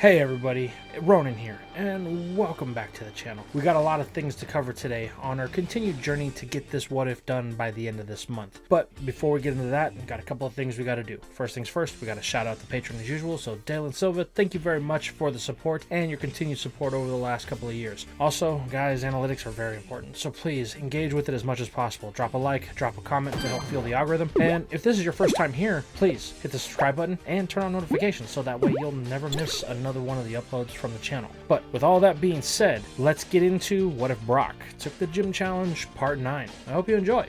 Hey everybody, Ronan here, and welcome back to the channel. We got a lot of things to cover today on our continued journey to get this what if done by the end of this month. But before we get into that, we've got a couple of things we got to do. First things first, we got to shout out the patron as usual. So Dale and Silva, thank you very much for the support and your continued support over the last couple of years. Also, guys, analytics are very important, so please engage with it as much as possible. Drop a like, drop a comment to help fuel the algorithm. And if this is your first time here, please hit the subscribe button and turn on notifications so that way you'll never miss another one of the uploads from the channel. But with all that being said, let's get into what if Brock took the gym challenge part 9. I hope you enjoy.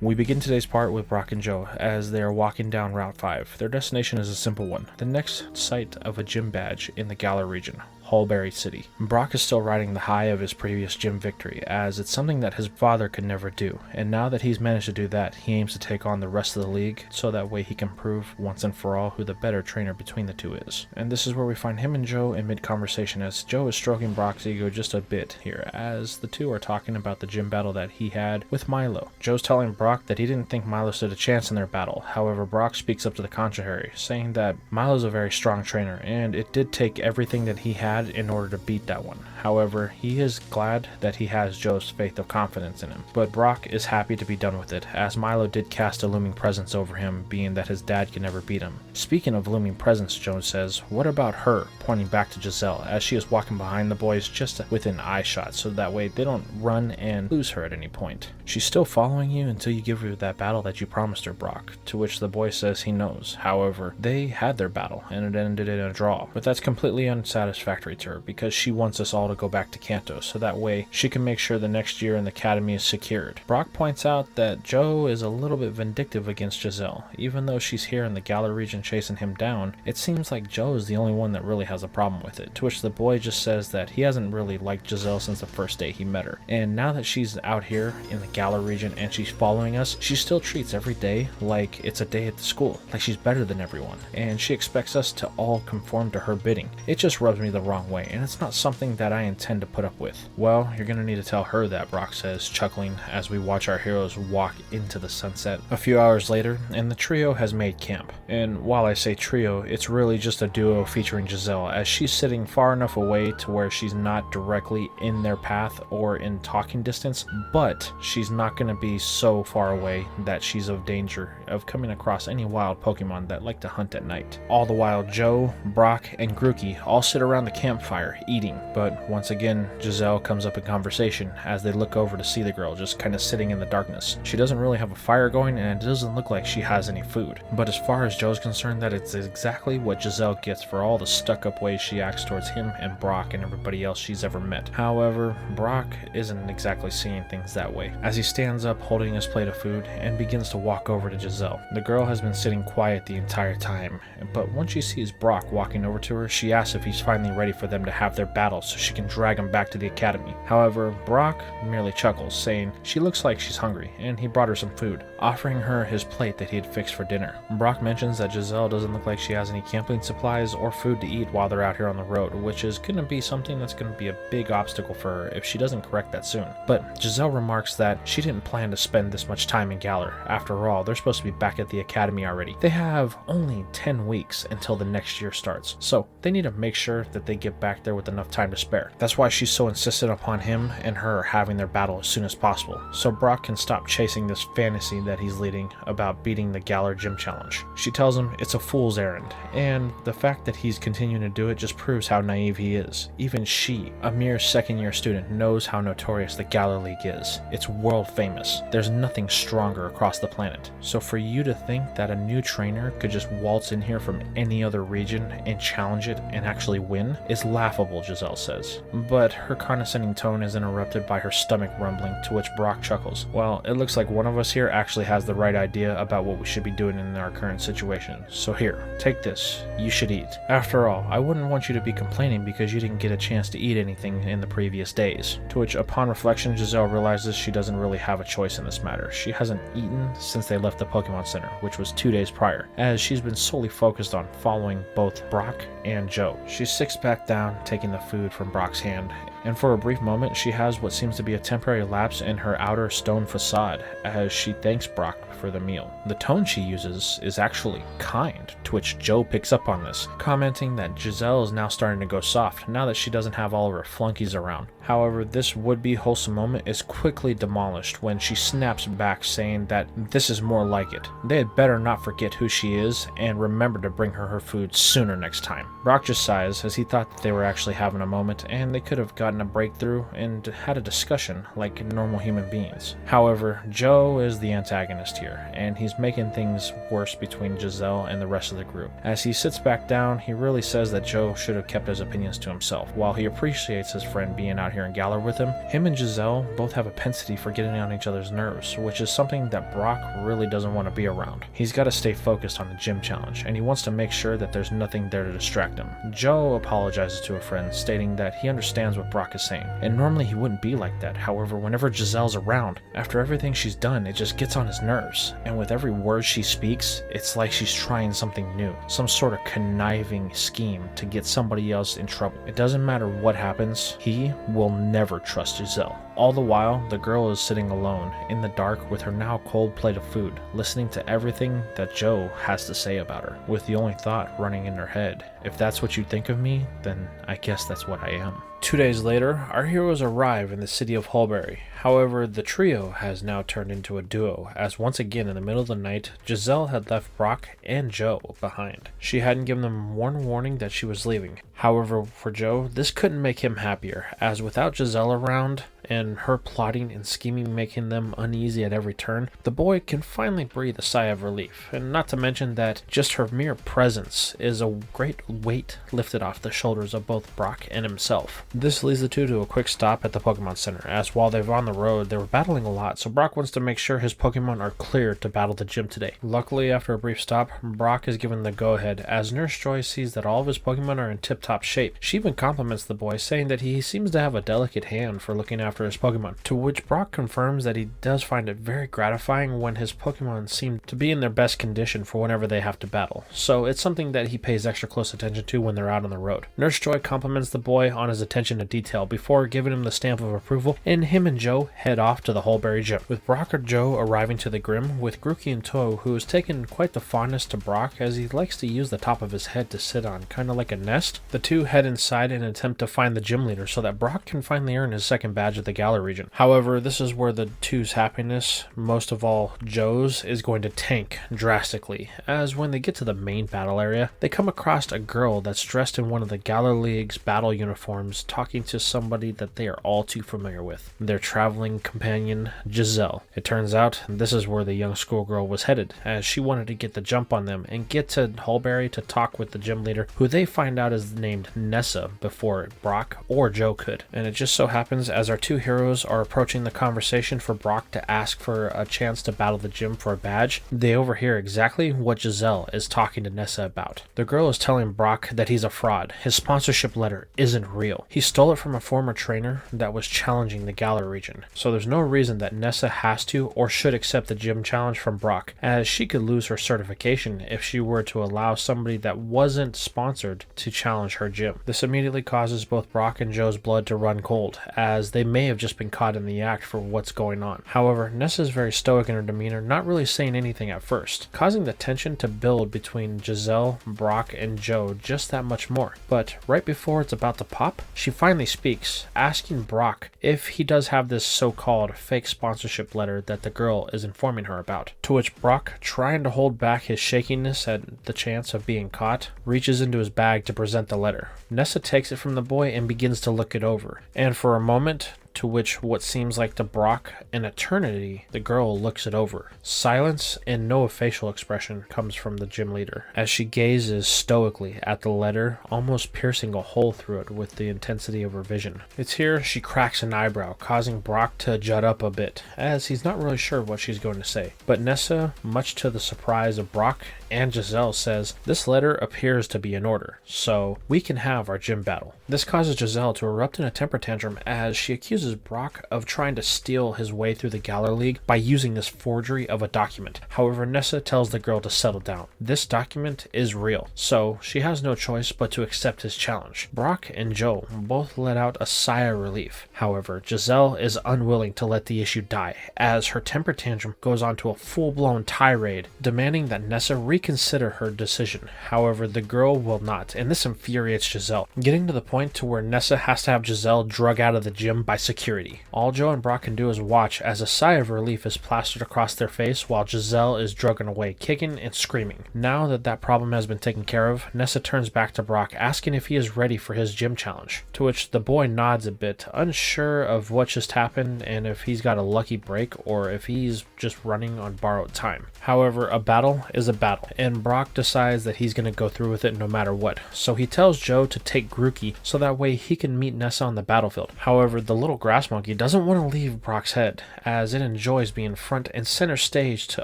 We begin today's part with Brock and Joe as they are walking down Route 5. Their destination is a simple one, the next site of a gym badge in the Galar region, Hulbury City. Brock is still riding the high of his previous gym victory, as it's something that his father could never do, and now that he's managed to do that, he aims to take on the rest of the league, so that way he can prove once and for all who the better trainer between the two is. And this is where we find him and Joe in mid-conversation, as Joe is stroking Brock's ego just a bit here, as the two are talking about the gym battle that he had with Milo. Joe's telling Brock that he didn't think Milo stood a chance in their battle, however Brock speaks up to the contrary, saying that Milo's a very strong trainer, and it did take everything that he had in order to beat that one. However, he is glad that he has Joe's faith of confidence in him. But Brock is happy to be done with it, as Milo did cast a looming presence over him, being that his dad could never beat him. Speaking of looming presence, Joe says, what about her? Pointing back to Jazelle, as she is walking behind the boys just within eye shot, so that way they don't run and lose her at any point. She's still following you until you give her that battle that you promised her, Brock, to which the boy says he knows. However, they had their battle, and it ended in a draw. But that's completely unsatisfactory to her, because she wants us all to go back to Kanto, so that way she can make sure the next year in the academy is secured. Brock points out that Joe is a little bit vindictive against Jazelle. Even though she's here in the Galar region chasing him down, it seems like Joe is the only one that really has a problem with it, to which the boy just says that he hasn't really liked Jazelle since the first day he met her, and now that she's out here in the Galar region and she's following us, she still treats every day like it's a day at the school, like she's better than everyone, and she expects us to all conform to her bidding. It just rubs me the wrong way, and it's not something that I intend to put up with. Well, you're gonna need to tell her that, Brock says, chuckling as we watch our heroes walk into the sunset. A few hours later, and the trio has made camp. And while I say trio, it's really just a duo featuring Jazelle, as she's sitting far enough away to where she's not directly in their path or in talking distance, but she's not gonna be so far away that she's of danger of coming across any wild Pokemon that like to hunt at night. All the while, Joe, Brock, and Grookey all sit around the campfire eating, but once again Jazelle comes up in conversation as they look over to see the girl just kind of sitting in the darkness. She doesn't really have a fire going, and it doesn't look like she has any food. But as far as Joe's concerned, that it's exactly what Jazelle gets for all the stuck-up ways she acts towards him and Brock and everybody else she's ever met. However, Brock isn't exactly seeing things that way, as he stands up holding his plate of food and begins to walk over to Jazelle. The girl has been sitting quiet the entire time, but once she sees Brock walking over to her, she asks if he's finally ready for them to have their battle so she can drag him back to the academy. However, Brock merely chuckles, saying she looks like she's hungry, and he brought her some food, offering her his plate that he had fixed for dinner. Brock mentions that Jazelle doesn't look like she has any camping supplies or food to eat while they're out here on the road, which is going to be something that's going to be a big obstacle for her if she doesn't correct that soon. But Jazelle remarks that she didn't plan to spend this much time in Galar. After all, they're supposed to be back at the academy already. They have only 10 weeks until the next year starts, so they need to make sure that they get back there with enough time to spare. That's why she's so insistent upon him and her having their battle as soon as possible, so Brock can stop chasing this fantasy that he's leading about beating the Galar Gym Challenge. She tells him it's a fool's errand, and the fact that he's continuing to do it just proves how naive he is. Even she, a mere second-year student, knows how notorious the Galar League is. It's world famous. There's nothing stronger across the planet. So for you to think that a new trainer could just waltz in here from any other region and challenge it and actually win is laughable, Jazelle says. But her condescending tone is interrupted by her stomach rumbling, to which Brock chuckles. Well, it looks like one of us here actually has the right idea about what we should be doing in our current situation. So here, take this. You should eat. After all, I wouldn't want you to be complaining because you didn't get a chance to eat anything in the previous days. To which, upon reflection, Jazelle realizes she doesn't really have a choice in this matter. She hasn't eaten since they left the Pokemon Center, which was 2 days prior, as she's been solely focused on following both Brock and Joe. She sits back down, taking the food from Brock's hand, and for a brief moment she has what seems to be a temporary lapse in her outer stone facade as she thanks Brock for the meal. The tone she uses is actually kind, to which Joe picks up on this, commenting that Jazelle is now starting to go soft now that she doesn't have all of her flunkies around. However, this would-be wholesome moment is quickly demolished when she snaps back, saying that this is more like it. They had better not forget who she is and remember to bring her food sooner next time. Brock just sighs as he thought that they were actually having a moment and they could have gotten a breakthrough and had a discussion like normal human beings. However, Joe is the antagonist here, and he's making things worse between Jazelle and the rest of the group. As he sits back down, he really says that Joe should have kept his opinions to himself. While he appreciates his friend being out here in Galler with him and Jazelle both have a propensity for getting on each other's nerves, which is something that Brock really doesn't want to be around. He's got to stay focused on the gym challenge, and he wants to make sure that there's nothing there to distract him. Joe apologizes to a friend, stating that he understands what Brock is saying, and normally he wouldn't be like that. However, whenever Jazelle's around, after everything she's done, it just gets on his nerves, and with every word she speaks, it's like she's trying something new, some sort of conniving scheme to get somebody else in trouble. It doesn't matter what happens, he will never trust Jazelle. All the while, the girl is sitting alone in the dark with her now cold plate of food, listening to everything that Joe has to say about her, with the only thought running in her head: if that's what you think of me, then I guess that's what I am. 2 days later, our heroes arrive in the city of Hulbury. However, the trio has now turned into a duo, as once again in the middle of the night, Jazelle had left Brock and Joe behind. She hadn't given them one warning that she was leaving. However, for Joe, this couldn't make him happier, as without Jazelle around, and her plotting and scheming making them uneasy at every turn, the boy can finally breathe a sigh of relief, and not to mention that just her mere presence is a great weight lifted off the shoulders of both Brock and himself. This leads the two to a quick stop at the Pokemon Center, as while they're on the road, they were battling a lot, so Brock wants to make sure his Pokemon are clear to battle the gym today. Luckily, after a brief stop, Brock is given the go-ahead, as Nurse Joy sees that all of his Pokemon are in tip-top shape. She even compliments the boy, saying that he seems to have a delicate hand for looking after his Pokemon, to which Brock confirms that he does find it very gratifying when his Pokemon seem to be in their best condition for whenever they have to battle, so it's something that he pays extra close attention to when they're out on the road. Nurse Joy compliments the boy on his attention to detail before giving him the stamp of approval, and him and Joe head off to the Hulbury gym, with Brock or Joe arriving to the Grim with Grookey in tow, who has taken quite the fondness to Brock as he likes to use the top of his head to sit on, kinda like a nest. The two head inside and attempt to find the gym leader so that Brock can finally earn his second badge at the Gala region. However, this is where the two's happiness, most of all Joe's, is going to tank drastically, as when they get to the main battle area, they come across a girl that's dressed in one of the Gala League's battle uniforms, talking to somebody that they are all too familiar with, their traveling companion, Jazelle. It turns out this is where the young schoolgirl was headed, as she wanted to get the jump on them and get to Hulbury to talk with the gym leader, who they find out is named Nessa, before Brock or Joe could. And it just so happens, as our two heroes are approaching the conversation for Brock to ask for a chance to battle the gym for a badge, they overhear exactly what Jazelle is talking to Nessa about. The girl is telling Brock that he's a fraud. His sponsorship letter isn't real. He stole it from a former trainer that was challenging the Galar region, so there's no reason that Nessa has to or should accept the gym challenge from Brock, as she could lose her certification if she were to allow somebody that wasn't sponsored to challenge her gym. This immediately causes both Brock and Joe's blood to run cold, as they may have just been caught in the act for what's going on. However, Nessa is very stoic in her demeanor, not really saying anything at first, causing the tension to build between Jazelle, Brock, and Joe just that much more. But right before it's about to pop, she finally speaks, asking Brock if he does have this so-called fake sponsorship letter that the girl is informing her about, to which Brock, trying to hold back his shakiness at the chance of being caught, reaches into his bag to present the letter. Nessa takes it from the boy and begins to look it over, and for a moment, to which what seems like to Brock an eternity, the girl looks it over. Silence and no facial expression comes from the gym leader, as she gazes stoically at the letter, almost piercing a hole through it with the intensity of her vision. It's here she cracks an eyebrow, causing Brock to jut up a bit, as he's not really sure what she's going to say. But Nessa, much to the surprise of Brock and Jazelle, says this letter appears to be in order, so we can have our gym battle. This causes Jazelle to erupt in a temper tantrum as she accuses accuses Brock of trying to steal his way through the Galar League by using this forgery of a document. However, Nessa tells the girl to settle down. This document is real, so she has no choice but to accept his challenge. Brock and Joe both let out a sigh of relief. However, Jazelle is unwilling to let the issue die, as her temper tantrum goes on to a full-blown tirade, demanding that Nessa reconsider her decision. However, the girl will not, and this infuriates Jazelle, getting to the point to where Nessa has to have Jazelle drug out of the gym by security. All Joe and Brock can do is watch as a sigh of relief is plastered across their face while Jazelle is drugging away, kicking and screaming. Now that problem has been taken care of, Nessa turns back to Brock, asking if he is ready for his gym challenge, to which the boy nods a bit, unsure of what just happened and if he's got a lucky break or if he's just running on borrowed time. However, a battle is a battle, and Brock decides that he's going to go through with it no matter what, so he tells Joe to take Grookey so that way he can meet Nessa on the battlefield. However, the little grass monkey doesn't want to leave Brock's head, as it enjoys being front and center stage to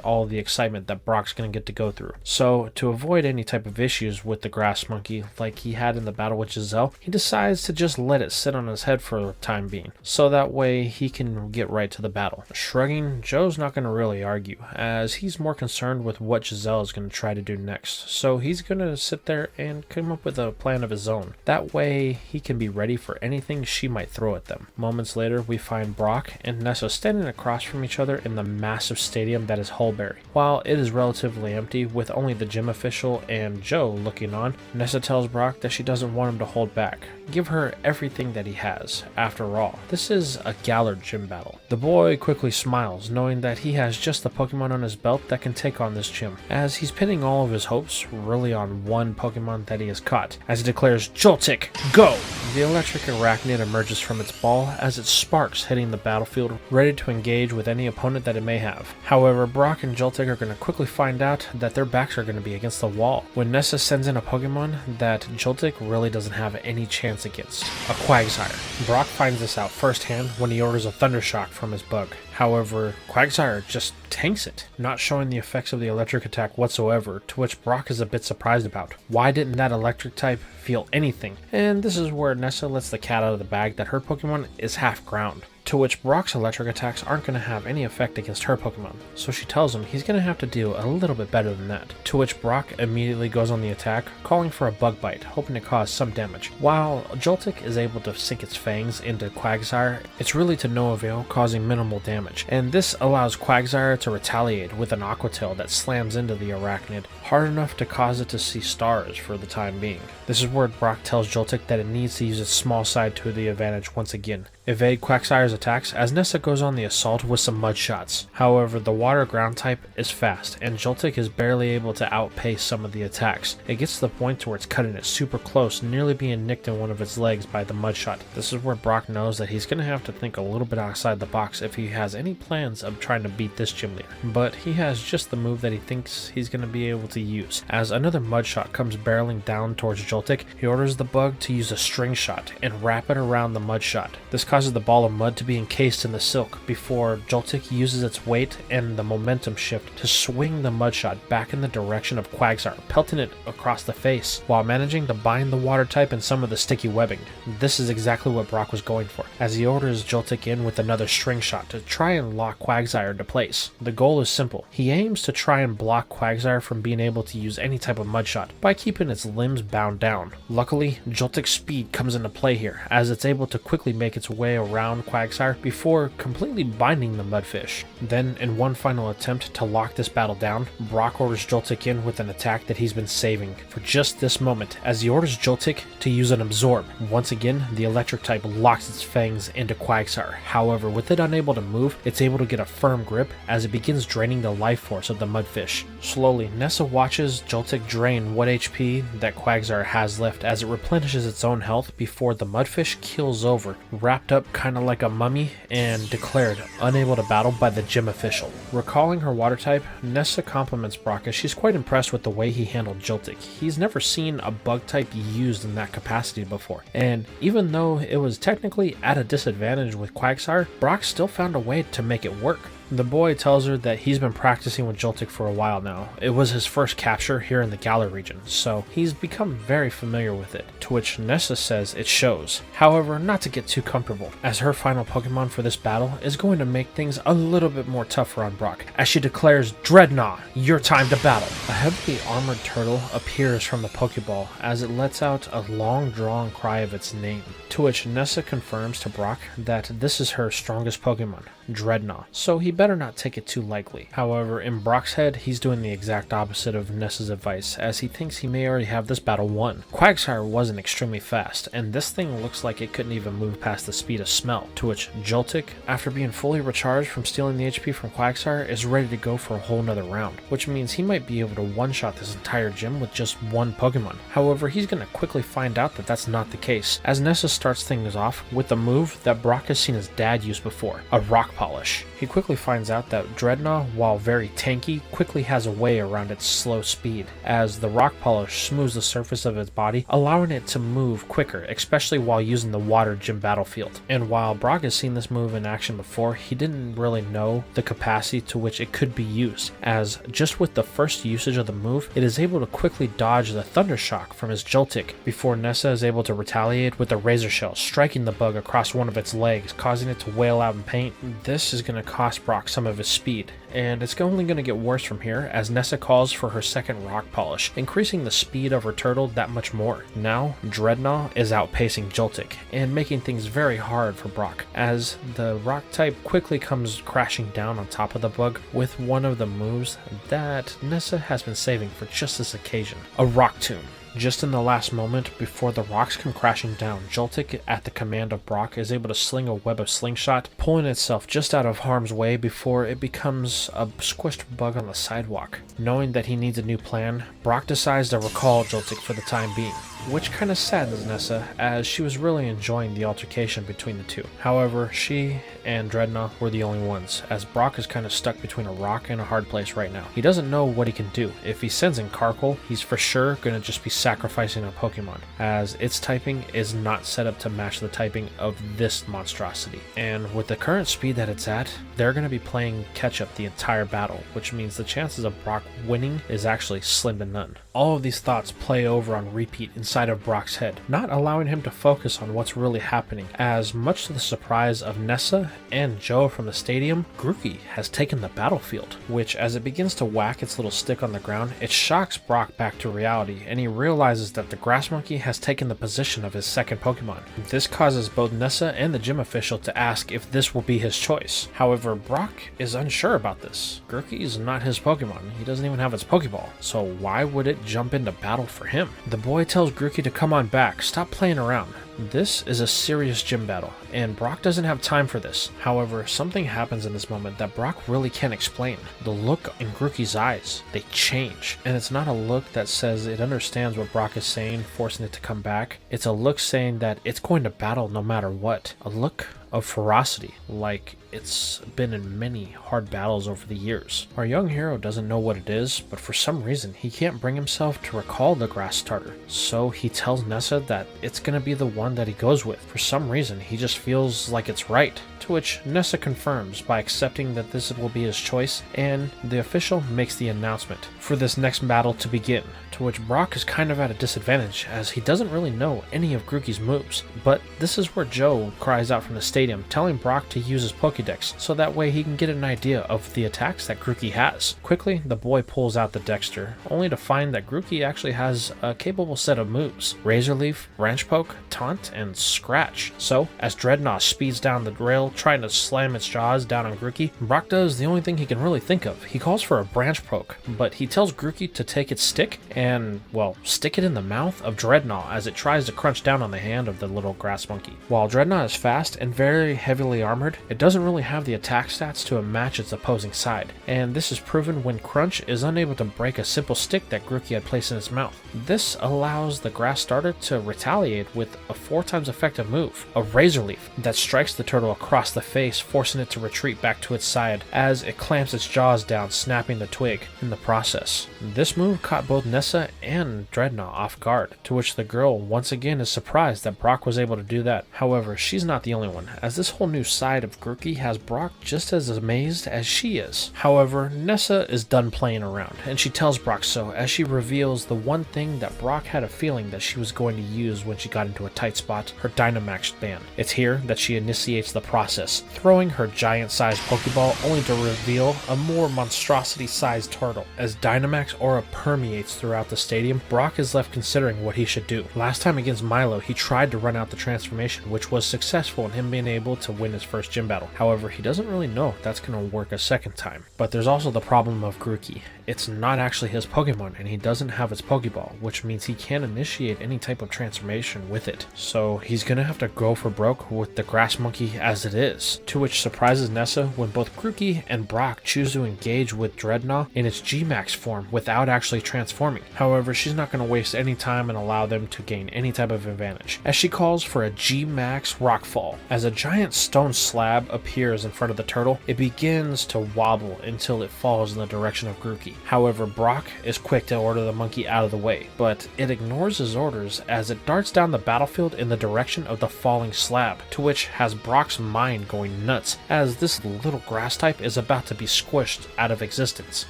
all the excitement that Brock's going to get to go through. So, to avoid any type of issues with the grass monkey like he had in the battle with Jazelle, he decides to just let it sit on his head for the time being, so that way he can get right to the battle. Shrugging, Joe's not going to really argue, as he's more concerned with what Jazelle is going to try to do next, so he's going to sit there and come up with a plan of his own. That way he can be ready for anything she might throw at them. Moments later, we find Brock and Nessa standing across from each other in the massive stadium that is Hulbury. While it is relatively empty, with only the gym official and Joe looking on, Nessa tells Brock that she doesn't want him to hold back. Give her everything that he has. After all, this is a Galar gym battle. The boy quickly smiles, knowing that he has just the Pokemon on his belt that can take on this gym, as he's pinning all of his hopes really on one Pokemon that he has caught, as he declares, "Joltik, go!" The electric arachnid emerges from its ball as it sparks, hitting the battlefield, ready to engage with any opponent that it may have. However, Brock and Joltik are going to quickly find out that their backs are going to be against the wall, when Nessa sends in a Pokemon that Joltik really doesn't have any chance against, a Quagsire. Brock finds this out firsthand when he orders a Thundershock from his bug. However, Quagsire just tanks it, not showing the effects of the electric attack whatsoever, to which Brock is a bit surprised about. Why didn't that electric type feel anything? And this is where Nessa lets the cat out of the bag that her Pokemon is half ground, to which Brock's electric attacks aren't going to have any effect against her Pokemon, so she tells him he's going to have to do a little bit better than that, to which Brock immediately goes on the attack, calling for a bug bite, hoping to cause some damage. While Joltik is able to sink its fangs into Quagsire, it's really to no avail, causing minimal damage, and this allows Quagsire to retaliate with an Aqua Tail that slams into the arachnid, hard enough to cause it to see stars for the time being. This is where Brock tells Joltik that it needs to use its small side to the advantage once again, evade Quagsire's attacks as Nessa goes on the assault with some mud shots. However, the water ground type is fast, and Joltik is barely able to outpace some of the attacks. It gets to the point to where it's cutting it super close, nearly being nicked in one of its legs by the mud shot. This is where Brock knows that he's going to have to think a little bit outside the box if he has any plans of trying to beat this gym leader. But he has just the move that he thinks he's going to be able to use. As another mud shot comes barreling down towards Joltik, he orders the bug to use a string shot and wrap it around the mud shot. This causes the ball of mud to be encased in the silk before Joltik uses its weight and the momentum shift to swing the mud shot back in the direction of Quagsire, pelting it across the face while managing to bind the water type and some of the sticky webbing. This is exactly what Brock was going for, as he orders Joltik in with another string shot to try and lock Quagsire into place. The goal is simple. He aims to try and block Quagsire from being able to use any type of mud shot by keeping its limbs bound down. Luckily, Joltik's speed comes into play here, as it's able to quickly make its way around Quagsire before completely binding the mudfish. Then, in one final attempt to lock this battle down, Brock orders Joltik in with an attack that he's been saving for just this moment, as he orders Joltik to use an Absorb. Once again, the electric type locks its fangs into Quagsire. However, with it unable to move, it's able to get a firm grip as it begins draining the life force of the mudfish. Slowly, Nessa watches Joltik drain what HP that Quagsire has left as it replenishes its own health before the mudfish keels over, wrapped up kinda like a mummy and declared unable to battle by the gym official. Recalling her water type, Nessa compliments Brock as she's quite impressed with the way he handled Joltik. He's never seen a bug type used in that capacity before, and even though it was technically at a disadvantage with Quagsire, Brock still found a way to make it work. The boy tells her that he's been practicing with Joltik for a while now. It was his first capture here in the Galar region, so he's become very familiar with it, to which Nessa says it shows. However, not to get too comfortable, as her final Pokemon for this battle is going to make things a little bit more tougher on Brock, as she declares, "Dreadnought, your time to battle." A heavily armored turtle appears from the Pokeball as it lets out a long-drawn cry of its name, to which Nessa confirms to Brock that this is her strongest Pokemon, Dreadnought, so he better not take it too lightly. However, in Brock's head, he's doing the exact opposite of Nessa's advice, as he thinks he may already have this battle won. Quagsire wasn't extremely fast, and this thing looks like it couldn't even move past the speed of smell, to which Joltik, after being fully recharged from stealing the HP from Quagsire, is ready to go for a whole nother round, which means he might be able to one-shot this entire gym with just one Pokemon. However, he's going to quickly find out that that's not the case, as Nessa starts things off with a move that Brock has seen his dad use before, a Rock Polish. He quickly finds out that Dreadnought, while very tanky, quickly has a way around its slow speed, as the Rock Polish smooths the surface of its body, allowing it to move quicker, especially while using the water gym battlefield. And while Brock has seen this move in action before, he didn't really know the capacity to which it could be used, as just with the first usage of the move, it is able to quickly dodge the Thunder Shock from his Joltik before Nessa is able to retaliate with the Razor Shell, striking the bug across one of its legs, causing it to wail out in pain. This is going to cost Brock some of his speed, and it's only going to get worse from here as Nessa calls for her second Rock Polish, increasing the speed of her turtle that much more. Now, Dreadnought is outpacing Joltik and making things very hard for Brock, as the Rock type quickly comes crashing down on top of the bug with one of the moves that Nessa has been saving for just this occasion, a Rock Tomb. Just in the last moment before the rocks come crashing down, Joltik, at the command of Brock, is able to sling a web of slingshot, pulling itself just out of harm's way before it becomes a squished bug on the sidewalk. Knowing that he needs a new plan, Brock decides to recall Joltik for the time being, which kind of saddens Nessa, as she was really enjoying the altercation between the two. However, she and Dreadnought were the only ones, as Brock is kind of stuck between a rock and a hard place right now. He doesn't know what he can do. If he sends in Carkol, he's for sure going to just be sacrificing a Pokemon, as its typing is not set up to match the typing of this monstrosity. And with the current speed that it's at, they're going to be playing catch up the entire battle, which means the chances of Brock winning is actually slim to none. All of these thoughts play over on repeat inside of Brock's head, not allowing him to focus on what's really happening, as much to the surprise of Nessa and Joe from the stadium, Grookey has taken the battlefield, which as it begins to whack its little stick on the ground, it shocks Brock back to reality, and he realizes that the grass monkey has taken the position of his second Pokemon. This causes both Nessa and the gym official to ask if this will be his choice. However, Brock is unsure about this. Grookey is not his Pokemon, he doesn't even have its Pokeball, so why would it jump into battle for him? The boy tells Grookey to come on back, stop playing around. This is a serious gym battle, and Brock doesn't have time for this. However, something happens in this moment that Brock really can't explain. The look in Grookey's eyes, they change. And it's not a look that says it understands what Brock is saying, forcing it to come back. It's a look saying that it's going to battle no matter what. A look of ferocity, like it's been in many hard battles over the years. Our young hero doesn't know what it is, but for some reason he can't bring himself to recall the grass starter. So he tells Nessa that it's going to be the one that he goes with. For some reason he just feels like it's right, to which Nessa confirms by accepting that this will be his choice, and the official makes the announcement for this next battle to begin, to which Brock is kind of at a disadvantage as he doesn't really know any of Grookey's moves. But this is where Joe cries out from the stadium, telling Brock to use his Pokédex so that way he can get an idea of the attacks that Grookey has. Quickly, the boy pulls out the Dexter, only to find that Grookey actually has a capable set of moves: Razor Leaf, Branch Poke, Taunt, and Scratch. So, as Dreadnought speeds down the rail trying to slam its jaws down on Grookey, Brock does the only thing he can really think of. He calls for a Branch Poke, but he tells Grookey to take its stick and, well, stick it in the mouth of Dreadnought as it tries to crunch down on the hand of the little grass monkey. While Dreadnought is fast and very heavily armored, it doesn't really have the attack stats to match its opposing side, and this is proven when Crunch is unable to break a simple stick that Grookey had placed in its mouth. This allows the grass starter to retaliate with a 4 times effective move, a Razor Leaf, that strikes the turtle across the face, forcing it to retreat back to its side as it clamps its jaws down, snapping the twig in the process. This move caught both Nessa and Dreadnought off guard, to which the girl once again is surprised that Brock was able to do that. However, she's not the only one, as this whole new side of Grookey has Brock just as amazed as she is. However, Nessa is done playing around, and she tells Brock so as she reveals the one thing that Brock had a feeling that she was going to use when she got into a tight spot, her Dynamax band. It's here that she initiates the process, throwing her giant-sized Pokeball only to reveal a more monstrosity-sized turtle. As Dynamax aura permeates throughout the stadium, Brock is left considering what he should do. Last time against Milo, he tried to run out the transformation, which was successful in him being able to win his first gym battle. However, he doesn't really know if that's going to work a second time. But there's also the problem of Grookey. It's not actually his Pokemon, and he doesn't have its Pokeball, which means he can't initiate any type of transformation with it. So he's gonna have to go for broke with the Grass Monkey as it is, to which surprises Nessa when both Grookey and Brock choose to engage with Dreadnought in its G-Max form without actually transforming. However, she's not going to waste any time and allow them to gain any type of advantage, as she calls for a G-Max Rockfall. As a giant stone slab appears in front of the turtle, it begins to wobble until it falls in the direction of Grookey. However, Brock is quick to order the monkey out of the way, but it ignores his orders as it darts down the battlefield in the direction of the falling slab, to which has Brock's mind going nuts, as this little grass type is about to be squished out of existence.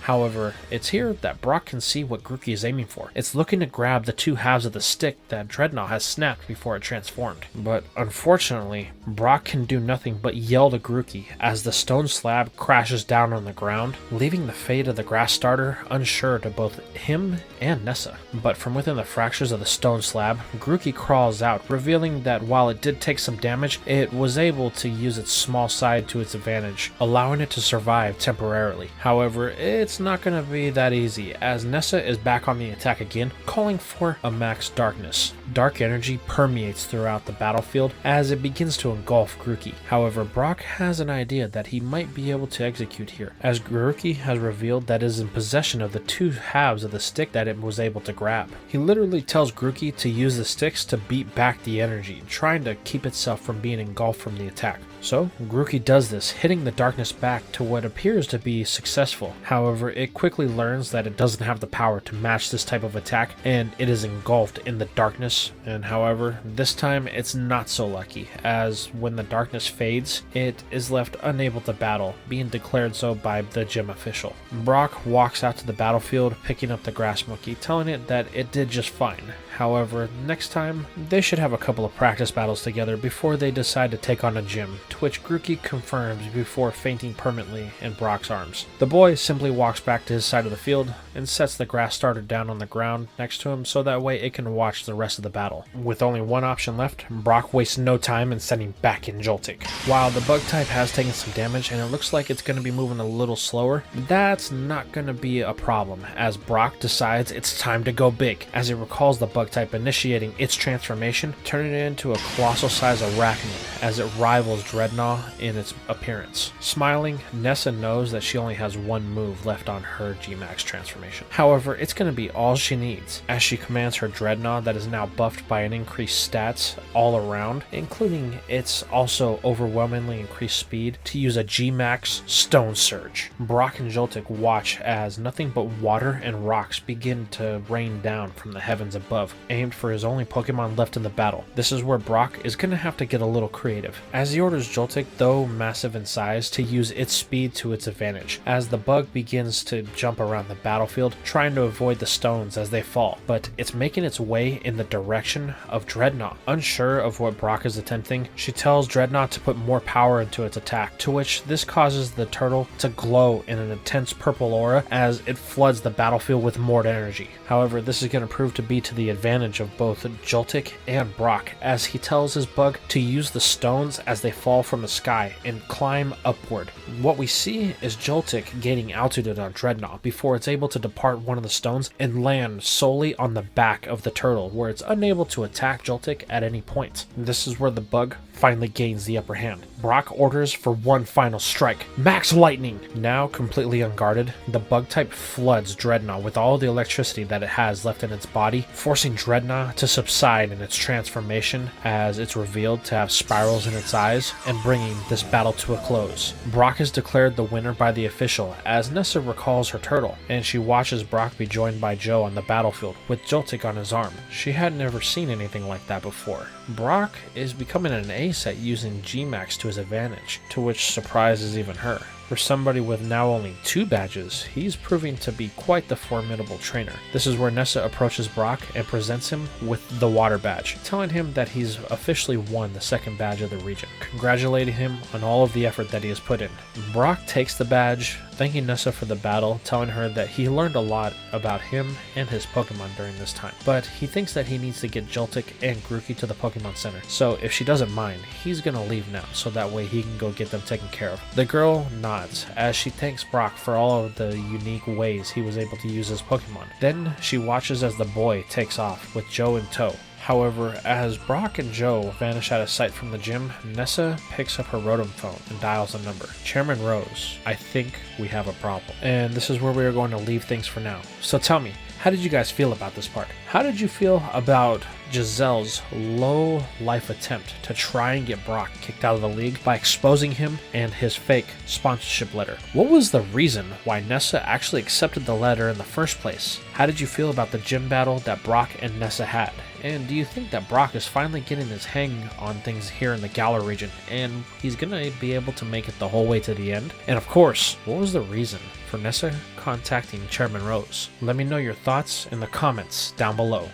However, it's here that Brock can see what Grookey is aiming for. It's looking to grab the two halves of the stick that Dreadnought has snapped before it transformed. But unfortunately, Brock can do nothing but yell to Grookey as the stone slab crashes down on the ground, leaving the fate of the grass starter unsure to both him and Nessa. But from within the fractures of the stone slab, Grookey crawls out, revealing that while it did take some damage, it was able to use its small side to its advantage, allowing it to survive temporarily. However, it's not going to be that easy, as Nessa is back on the attack again, calling for a max darkness. Dark energy permeates throughout the battlefield as it begins to engulf Grookey. However, Brock has an idea that he might be able to execute here, as Grookey has revealed that it is in possession of the two halves of the stick that it was able to grab. He literally tells Grookey to use the sticks to beat back the energy, trying to keep itself from being engulfed from the attack. So, Grookey does this, hitting the darkness back to what appears to be successful. However, it quickly learns that it doesn't have the power to match this type of attack, and it is engulfed in the darkness. And however, this time it's not so lucky, as when the darkness fades, it is left unable to battle, being declared so by the gym official. Brock walks out to the battlefield, picking up the grass monkey, telling it that it did just fine. However, next time, they should have a couple of practice battles together before they decide to take on a gym, to which Grookey confirms before fainting permanently in Brock's arms. The boy simply walks back to his side of the field and sets the grass starter down on the ground next to him so that way it can watch the rest of the battle. With only one option left, Brock wastes no time in sending back in Joltik. While the bug type has taken some damage and it looks like it's going to be moving a little slower, that's not going to be a problem, as Brock decides it's time to go big, as he recalls the bug type initiating its transformation, turning it into a colossal size arachnid as it rivals Dreadnought in its appearance. Smiling, Nessa knows that she only has one move left on her G-Max transformation. However, it's going to be all she needs, as she commands her Dreadnought that is now buffed by an increased stats all around, including its also overwhelmingly increased speed, to use a G-Max Stone Surge. Brock and Joltik watch as nothing but water and rocks begin to rain down from the heavens above, aimed for his only Pokemon left in the battle. This is where Brock is going to have to get a little creative, as he orders Joltik, though massive in size, to use its speed to its advantage, as the bug begins to jump around the battlefield, trying to avoid the stones as they fall, but it's making its way in the direction of Dreadnought. Unsure of what Brock is attempting, she tells Dreadnought to put more power into its attack, to which this causes the turtle to glow in an intense purple aura as it floods the battlefield with more energy. However, this is going to prove to be to the advantage of both Joltik and Brock, as he tells his bug to use the stones as they fall from the sky and climb upward. What we see is Joltik gaining altitude on Dreadnought before it's able to depart one of the stones and land solely on the back of the turtle, where it's unable to attack Joltik at any point. This is where the bug finally gains the upper hand. Brock orders for one final strike. Max Lightning! Now completely unguarded, the bug type floods Dreadnought with all the electricity that it has left in its body, forcing Dreadnought to subside in its transformation as it's revealed to have spirals in its eyes, and bringing this battle to a close. Brock is declared the winner by the official, as Nessa recalls her turtle, and she watches Brock be joined by Joe on the battlefield with Joltik on his arm. She had never seen anything like that before. Brock is becoming an ace at using G-Max to his advantage, to which surprises even her. For somebody with now only 2 badges, he's proving to be quite the formidable trainer. This is where Nessa approaches Brock and presents him with the water badge, telling him that he's officially won the 2nd badge of the region, congratulating him on all of the effort that he has put in. Brock takes the badge, thanking Nessa for the battle, telling her that he learned a lot about him and his Pokemon during this time, but he thinks that he needs to get Jolk and Grookey to the Pokemon Center, so if she doesn't mind, he's gonna leave now, so that way he can go get them taken care of. The girl nods as she thanks Brock for all of the unique ways he was able to use his Pokemon. Then she watches as the boy takes off with Joe in tow. However, as Brock and Joe vanish out of sight from the gym, Nessa picks up her Rotom phone and dials a number. Chairman Rose, I think we have a problem. And this is where we are going to leave things for now. So tell me, how did you guys feel about this part? How did you feel about Jazelle's low-life attempt to try and get Brock kicked out of the league by exposing him and his fake sponsorship letter? What was the reason why Nessa actually accepted the letter in the first place? How did you feel about the gym battle that Brock and Nessa had? And do you think that Brock is finally getting his hang on things here in the Galar region and he's gonna be able to make it the whole way to the end? And of course, what was the reason for Nessa contacting Chairman Rose? Let me know your thoughts in the comments down below.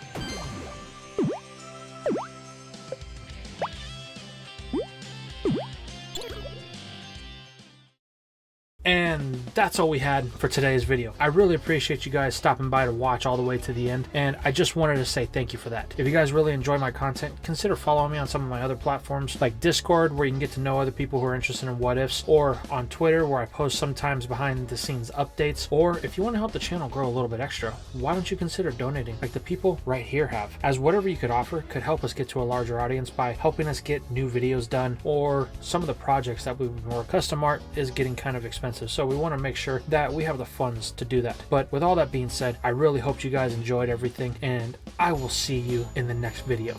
And that's all we had for today's video. I really appreciate you guys stopping by to watch all the way to the end, and I just wanted to say thank you for that. If you guys really enjoy my content, consider following me on some of my other platforms like Discord, where you can get to know other people who are interested in what ifs, or on Twitter, where I post sometimes behind the scenes updates. Or if you want to help the channel grow a little bit extra, why don't you consider donating like the people right here have, as whatever you could offer could help us get to a larger audience by helping us get new videos done, or some of the projects that we've been more custom art is getting kind of expensive. So we want to make sure that we have the funds to do that. But with all that being said, I really hope you guys enjoyed everything, and I will see you in the next video.